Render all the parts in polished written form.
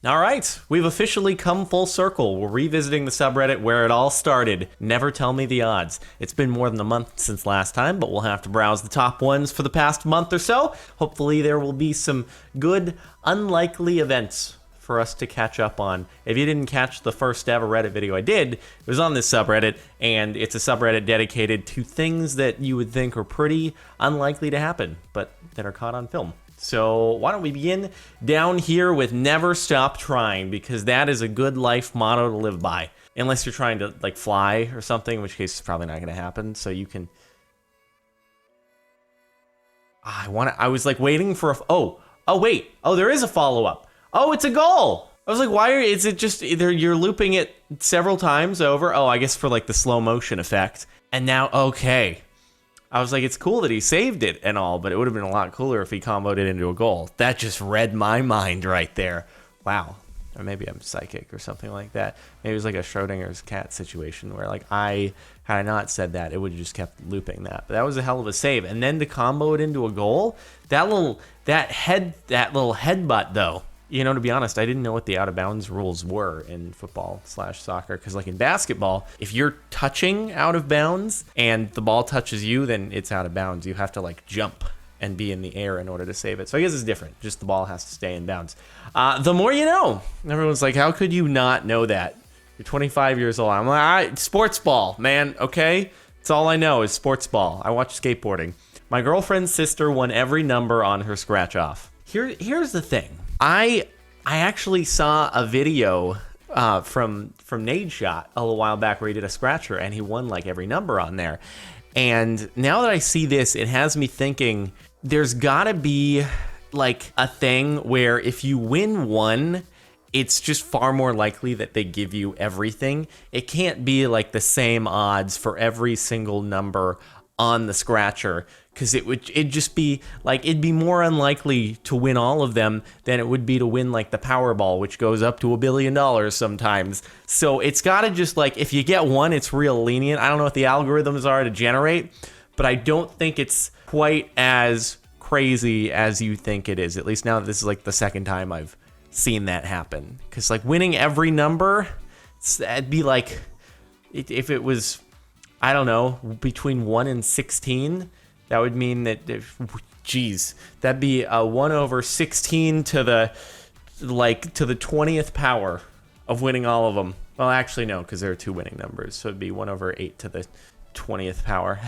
All right, we've officially come full circle. We're revisiting the subreddit where it all started. Never tell me the odds. It's been more than a month since last time, but we'll have to browse the top ones for the past month or so. Hopefully there will be some good, unlikely events for us to catch up on. If you didn't catch the first ever Reddit video I did, it was on this subreddit, and it's a subreddit dedicated to things that you would think are pretty unlikely to happen, but that are caught on film. So why don't we begin down here with never stop trying, because that is a good life motto to live by. Unless you're trying to like fly or something, in which case it's probably not going to happen. So you can... I was like waiting for a... Oh, wait. Oh, there is a follow-up. Oh, it's a goal. I was like, is it just either you're looping it several times over? Oh, I guess for like the slow motion effect. And now, okay. I was like, it's cool that he saved it and all, but it would have been a lot cooler if he comboed it into a goal. That just read my mind right there. Wow. Or maybe I'm psychic or something like that. Maybe it was like a Schrodinger's cat situation where like had I not said that, it would have just kept looping that. But that was a hell of a save. And then to combo it into a goal, that little headbutt though. You know, to be honest, I didn't know what the out-of-bounds rules were in football/soccer, because like in basketball, if you're touching out of bounds and the ball touches you, then it's out of bounds. You have to like jump and be in the air in order to save it. So I guess it's different. Just the ball has to stay in bounds. The more you know. Everyone's like, how could you not know that? You're 25 years old. I'm like, all right, sports ball, man, okay? That's all I know is sports ball. I watch skateboarding. My girlfriend's sister won every number on her scratch-off. Here's the thing. I actually saw a video from Nadeshot a little while back where he did a scratcher and he won like every number on there. And now that I see this, it has me thinking there's gotta be like a thing where if you win one, it's just far more likely that they give you everything. It can't be like the same odds for every single number on the scratcher, because it'd just be like, it'd be more unlikely to win all of them than it would be to win like the Powerball, which goes up to $1 billion sometimes. So it's got to just like, if you get one, it's real lenient. I don't know what the algorithms are to generate, but I don't think it's quite as crazy as you think it is. At least now that this is like the second time I've seen that happen. Because like winning every number, that'd be like, if it was, I don't know, between 1 and 16, that would mean that, that'd be a 1 over 16 to the 20th power of winning all of them. Well, actually, no, because there are two winning numbers. So it'd be 1 over 8 to the 20th power.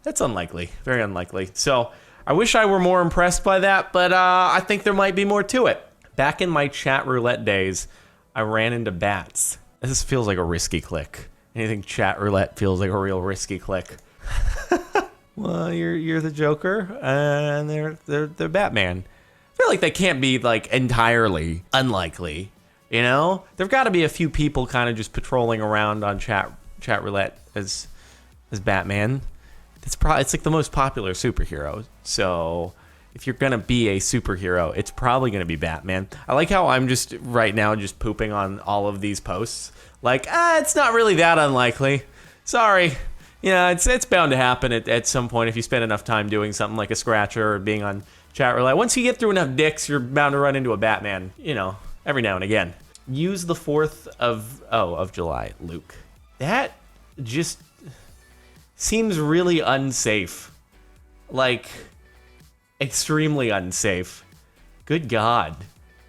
That's unlikely, very unlikely. So I wish I were more impressed by that, but I think there might be more to it. Back in my chat roulette days, I ran into bats. This feels like a risky click. Anything chat roulette feels like a real risky click. Well, you're the Joker, and they're Batman. I feel like they can't be like entirely unlikely. You know, there've got to be a few people kind of just patrolling around on chat roulette as Batman. It's like the most popular superhero. So if you're gonna be a superhero, it's probably gonna be Batman. I like how I'm just right now just pooping on all of these posts. Like, it's not really that unlikely. Sorry. Yeah, it's bound to happen at some point if you spend enough time doing something like a scratcher or being on chat roulette. Once you get through enough dicks, you're bound to run into a Batman, you know, every now and again. Use the 4th of July, Luke. That just seems really unsafe. Like, extremely unsafe. Good God.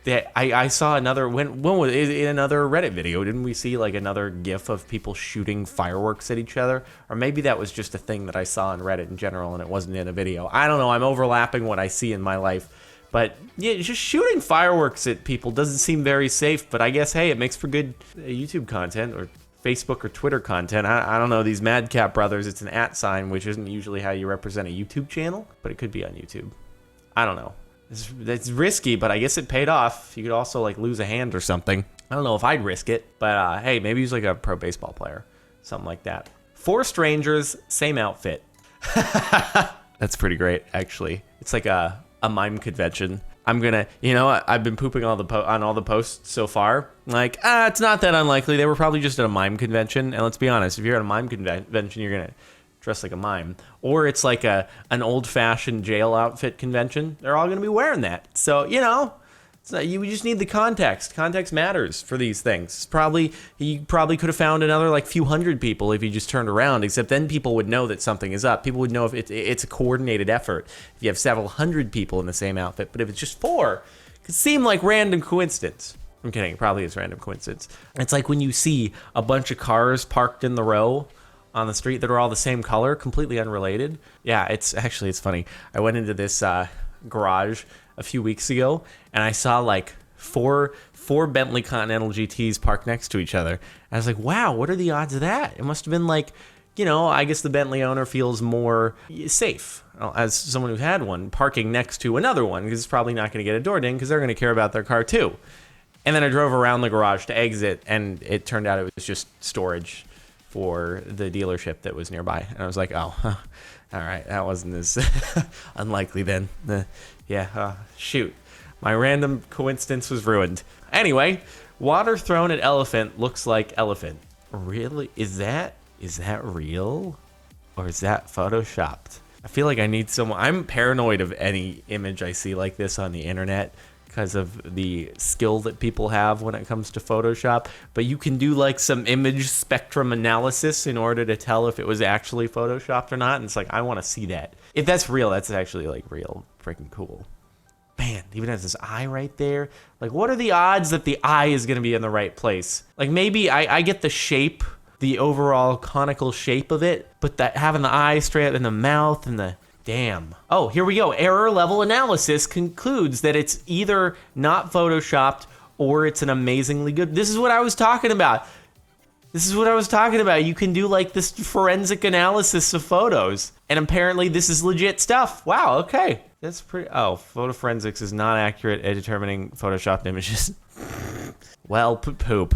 That I saw another, when was it, in another Reddit video, didn't we see like another gif of people shooting fireworks at each other? Or maybe that was just a thing that I saw on Reddit in general and it wasn't in a video. I don't know, I'm overlapping what I see in my life. But yeah, just shooting fireworks at people doesn't seem very safe, but I guess, hey, it makes for good YouTube content or Facebook or Twitter content. I don't know, these Madcap brothers, it's an @sign, which isn't usually how you represent a YouTube channel, but it could be on YouTube. I don't know. It's risky, but I guess it paid off. You could also like lose a hand or something. I don't know if I'd risk it, but hey, maybe he's like a pro baseball player, something like that. 4 strangers, same outfit. That's pretty great, actually. It's like a mime convention. I'm gonna, you know, I've been pooping on all the posts so far. Like, it's not that unlikely. They were probably just at a mime convention. And let's be honest, if you're at a mime convention, you're gonna dress like a mime. Or it's like an old-fashioned jail outfit convention. They're all gonna be wearing that. So, you know, So you just need the context. Context matters for these things. You probably could have found another like few hundred people if you just turned around, except then people would know that something is up. People would know if it's a coordinated effort. If you have several hundred people in the same outfit, but if it's just 4, it could seem like random coincidence. I'm kidding, it probably is random coincidence. It's like when you see a bunch of cars parked in the row on the street that are all the same color, completely unrelated. Yeah, it's funny. I went into this garage a few weeks ago, and I saw like four Bentley Continental GTs parked next to each other. I was like, wow, what are the odds of that? It must have been like, I guess the Bentley owner feels more safe as someone who had one parking next to another one, because it's probably not going to get a door ding because they're going to care about their car too. And then I drove around the garage to exit, and it turned out it was just storage for the dealership that was nearby. And I was like, oh, all right, that wasn't as unlikely then. Shoot. My random coincidence was ruined. Anyway, water thrown at elephant looks like elephant. Really? Is that real? Or is that photoshopped? I feel like I need someone. I'm paranoid of any image I see like this on the internet because of the skill that people have when it comes to Photoshop. But you can do like some image spectrum analysis in order to tell if it was actually Photoshopped or not. And it's like, I want to see that. If that's real, that's actually like real freaking cool. Man, even has this eye right there. Like, what are the odds that the eye is going to be in the right place? Like, maybe I get the shape, the overall conical shape of it, but that having the eye straight up in the mouth and the... Damn. Oh, here we go. Error level analysis concludes that it's either not Photoshopped or it's an amazingly good... This is what I was talking about. You can do like this forensic analysis of photos. And apparently this is legit stuff. Wow, okay. That's pretty... Oh, photo forensics is not accurate at determining Photoshopped images. Well, poop.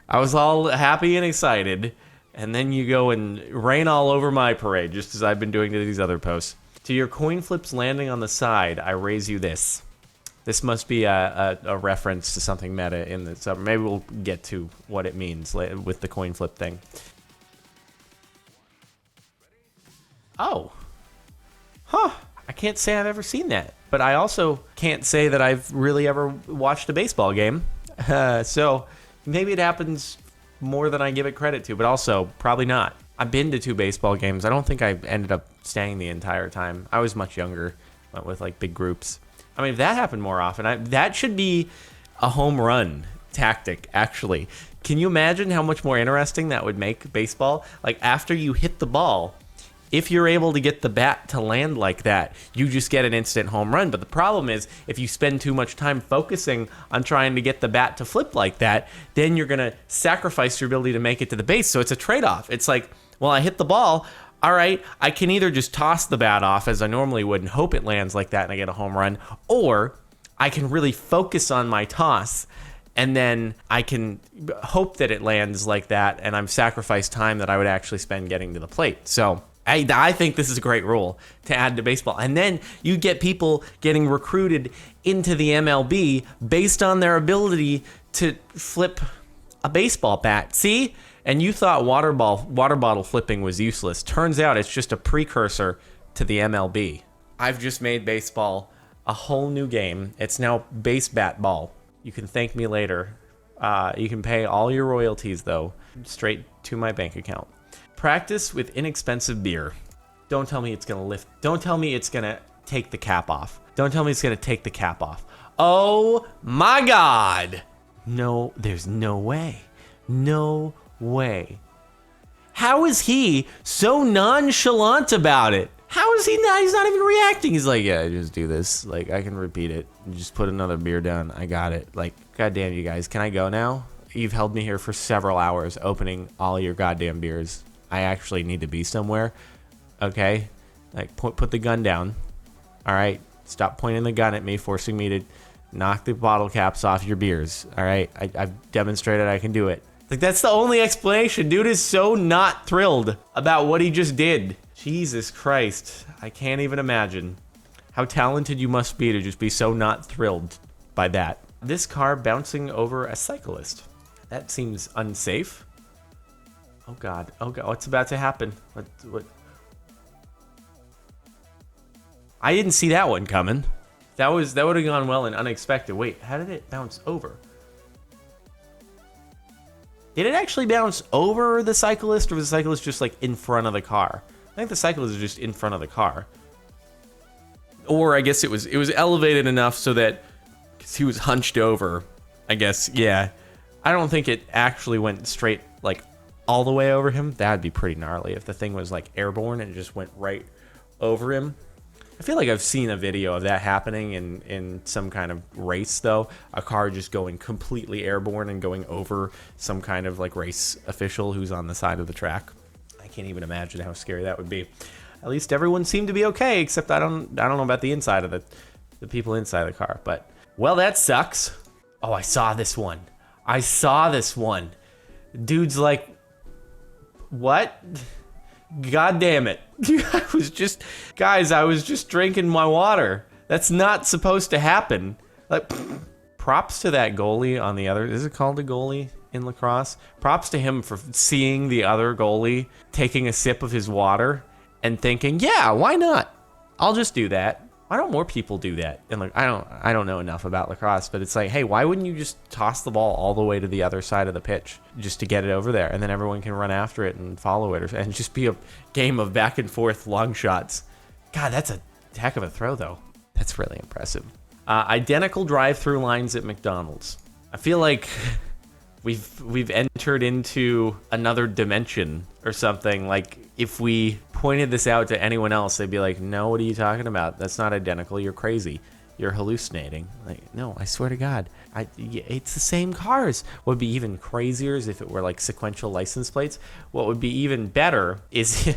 I was all happy and excited. And then you go and rain all over my parade, just as I've been doing to these other posts. To your coin flips landing on the side, I raise you this. This must be a reference to something meta in the sub. Maybe we'll get to what it means with the coin flip thing. Oh. Huh. I can't say I've ever seen that. But I also can't say that I've really ever watched a baseball game. So maybe it happens more than I give it credit to, but also probably not. I've been to 2 baseball games. I don't think I ended up staying the entire time. I was much younger, went with like big groups. I mean, if that happened more often, that should be a home run tactic, actually. Can you imagine how much more interesting that would make baseball? Like, after you hit the ball, if you're able to get the bat to land like that, you just get an instant home run. But the problem is, if you spend too much time focusing on trying to get the bat to flip like that, then you're going to sacrifice your ability to make it to the base. So it's a trade-off. It's like, well, I hit the ball. All right, I can either just toss the bat off as I normally would and hope it lands like that and I get a home run, or I can really focus on my toss and then I can hope that it lands like that and I've sacrificed time that I would actually spend getting to the plate. So I think this is a great rule to add to baseball. And then you get people getting recruited into the MLB based on their ability to flip a baseball bat. See? And you thought water bottle flipping was useless. Turns out it's just a precursor to the MLB. I've just made baseball a whole new game. It's now base bat ball. You can thank me later. You can pay all your royalties, though, straight to my bank account. Practice with inexpensive beer. Don't tell me it's going to lift. Don't tell me it's going to take the cap off. Don't tell me it's going to take the cap off. Oh, my God. No, there's no way. No way. How is he so nonchalant about it? How is he not? He's not even reacting. He's like, yeah, just do this. Like, I can repeat it. Just put another beer down. I got it. Like, goddamn, you guys. Can I go now? You've held me here for several hours opening all your goddamn beers. I actually need to be somewhere. Okay? Like, put the gun down. All right? Stop pointing the gun at me, forcing me to knock the bottle caps off your beers. All right? I've demonstrated I can do it. Like, that's the only explanation. Dude is so not thrilled about what he just did. Jesus Christ. I can't even imagine how talented you must be to just be so not thrilled by that. This car bouncing over a cyclist. That seems unsafe. Oh God. Oh God. What's about to happen? What? I didn't see that one coming. That would have gone well and unexpected. Wait, how did it bounce over? Did it actually bounce over the cyclist, or was the cyclist just like in front of the car? I think the cyclist is just in front of the car. Or I guess it was elevated enough so that, because he was hunched over, I guess, yeah. I don't think it actually went straight, like, all the way over him. That'd be pretty gnarly if the thing was, like, airborne and it just went right over him. I feel like I've seen a video of that happening in some kind of race, though. A car just going completely airborne and going over some kind of, like, race official who's on the side of the track. I can't even imagine how scary that would be. At least everyone seemed to be okay, except I don't know about the inside of the people inside the car. But, well, that sucks. Oh, I saw this one. Dude's like, what? God damn it. I was just drinking my water. That's not supposed to happen. Like, props to that goalie on the other. Is it called a goalie in lacrosse? Props to him for seeing the other goalie taking a sip of his water and thinking, yeah, why not? I'll just do that. Why don't more people do that? And like, I don't know enough about lacrosse, but it's like, hey, why wouldn't you just toss the ball all the way to the other side of the pitch just to get it over there, and then everyone can run after it and follow it, and just be a game of back and forth long shots. God, that's a heck of a throw, though. That's really impressive. Identical drive-through lines at McDonald's. I feel like we've entered into another dimension or something. Like, if we pointed this out to anyone else, they'd be like, no, what are you talking about? That's not identical. You're crazy. You're hallucinating. Like, no, I swear to God, it's the same cars. What would be even crazier is if it were like sequential license plates. What would be even better is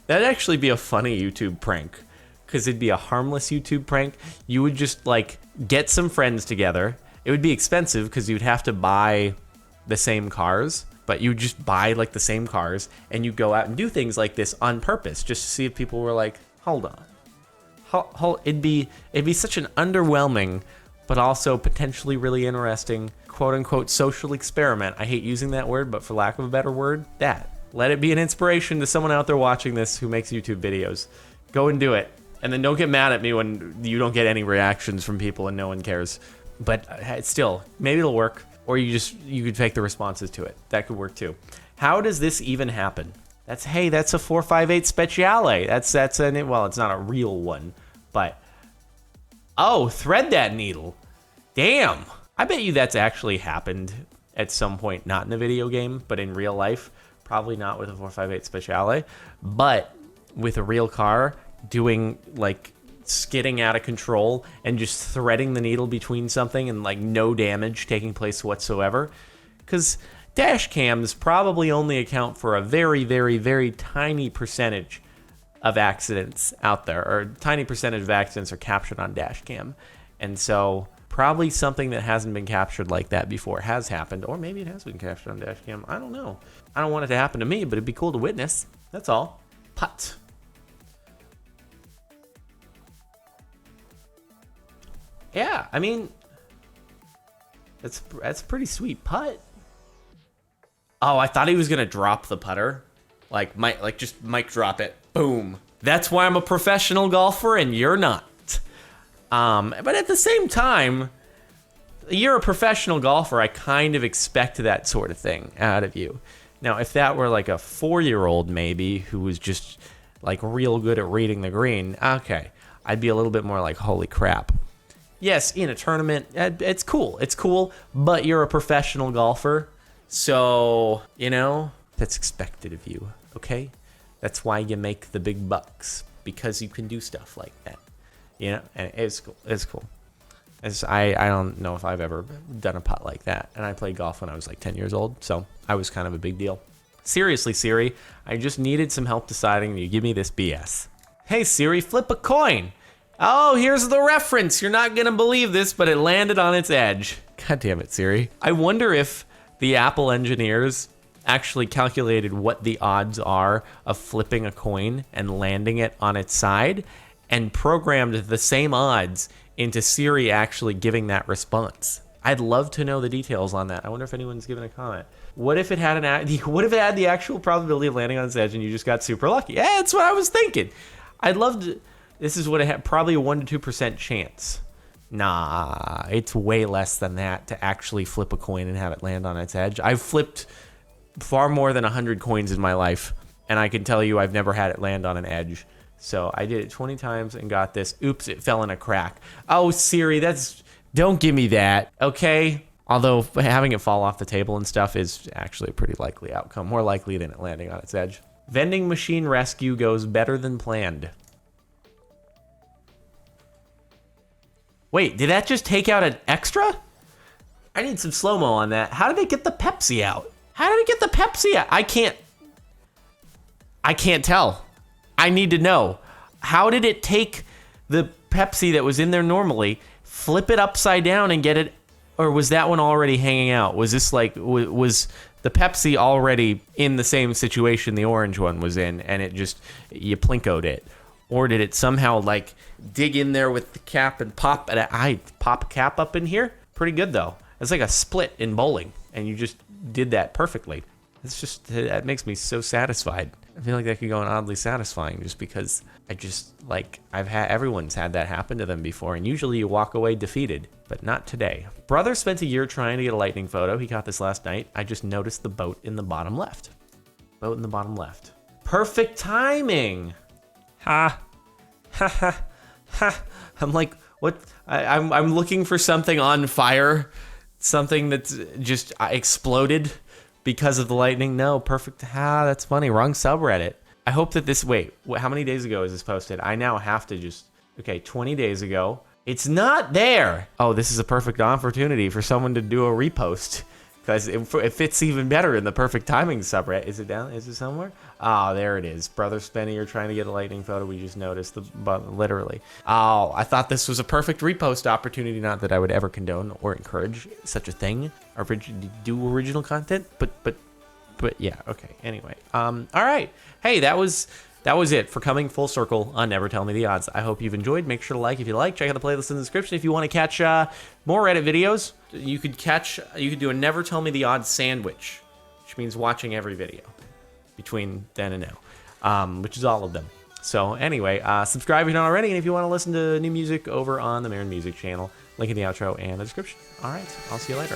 that'd actually be a funny YouTube prank, because it'd be a harmless YouTube prank. You would just like get some friends together. It would be expensive because you'd have to buy the same cars, but you just buy like the same cars and you go out and do things like this on purpose just to see if people were like, hold on. It'd be such an underwhelming but also potentially really interesting quote unquote social experiment. I hate using that word, but for lack of a better word, let it be an inspiration to someone out there watching this who makes YouTube videos. Go and do it. And then don't get mad at me when you don't get any reactions from people and no one cares. But still, maybe it'll work. Or you could fake the responses to it. That could work too. How does this even happen? That's a 458 Speciale. Well, it's not a real one, but thread that needle. Damn. I bet you that's actually happened at some point, not in a video game, but in real life. Probably not with a 458 Speciale, but with a real car doing like skidding out of control and just threading the needle between something and like no damage taking place whatsoever. Because dash cams probably only account for a very, very, very tiny percentage of accidents out there, or tiny percentage of accidents are captured on dash cam. And so probably something that hasn't been captured like that before has happened, or maybe it has been captured on dash cam. I don't know. I don't want it to happen to me, but it'd be cool to witness. That's all. Putt. Yeah, I mean, that's a pretty sweet putt. Oh, I thought he was gonna drop the putter, just mic drop it, boom. That's why I'm a professional golfer and you're not. But at the same time, you're a professional golfer. I kind of expect that sort of thing out of you. Now, if that were like a 4-year-old maybe who was just like real good at reading the green, okay, I'd be a little bit more like, holy crap. Yes, in a tournament, it's cool, but you're a professional golfer, so, that's expected of you, okay? That's why you make the big bucks, because you can do stuff like that, and it's cool. I don't know if I've ever done a putt like that, and I played golf when I was like 10 years old, so I was kind of a big deal. Seriously, Siri, I just needed some help deciding you give me this BS. Hey, Siri, flip a coin. Oh, here's the reference. You're not going to believe this, but it landed on its edge. God damn it, Siri. I wonder if the Apple engineers actually calculated what the odds are of flipping a coin and landing it on its side and programmed the same odds into Siri actually giving that response. I'd love to know the details on that. I wonder if anyone's given a comment. What if it had the actual probability of landing on its edge and you just got super lucky? Yeah, that's what I was thinking. I'd love to. This is what it had, probably a 1% to 2% chance. Nah, it's way less than that to actually flip a coin and have it land on its edge. I've flipped far more than 100 coins in my life, and I can tell you I've never had it land on an edge. So I did it 20 times and got this. Oops, it fell in a crack. Oh, Siri, don't give me that, okay? Although having it fall off the table and stuff is actually a pretty likely outcome, more likely than it landing on its edge. Vending machine rescue goes better than planned. Wait, did that just take out an extra? I need some slow-mo on that. How did it get the Pepsi out? How did it get the Pepsi out? I can't tell. I need to know. How did it take the Pepsi that was in there normally, flip it upside down and get it, or was that one already hanging out? Was this like, was the Pepsi already in the same situation the orange one was in, and it just, you plinkoed it? Or did it somehow like dig in there with the cap and pop it? I pop a cap up in here. Pretty good though. It's like a split in bowling, and you just did that perfectly. It's just, that makes me so satisfied. I feel like that could go on oddly satisfying, just because I just like, everyone's had that happen to them before, and usually you walk away defeated, but not today. Brother spent a year trying to get a lightning photo. He caught this last night. I just noticed the boat in the bottom left. Boat in the bottom left. Perfect timing. Ha, ha, ha, ha. I'm like, what? I'm looking for something on fire, something that's just exploded because of the lightning. No, perfect. That's funny. Wrong subreddit. I hope that this, wait, how many days ago is this posted? I now have to just, okay, 20 days ago. It's not there. Oh, this is a perfect opportunity for someone to do a repost, because it fits even better in the perfect timing subreddit. Is it down? Is it somewhere? Oh, there it is. Brother Spenny, you're trying to get a lightning photo. We just noticed literally. Oh, I thought this was a perfect repost opportunity. Not that I would ever condone or encourage such a thing, or do original content, but yeah. Okay. Anyway, all right. Hey, that was it for coming full circle on Never Tell Me the Odds. I hope you've enjoyed. Make sure to like if you like. Check out the playlist in the description if you want to catch more Reddit videos. You could do a Never Tell Me the Odds sandwich, which means watching every video between then and now, which is all of them. So anyway, subscribe if you're not already, and if you want to listen to new music over on the Marin Music channel, link in the outro and the description. All right, I'll see you later.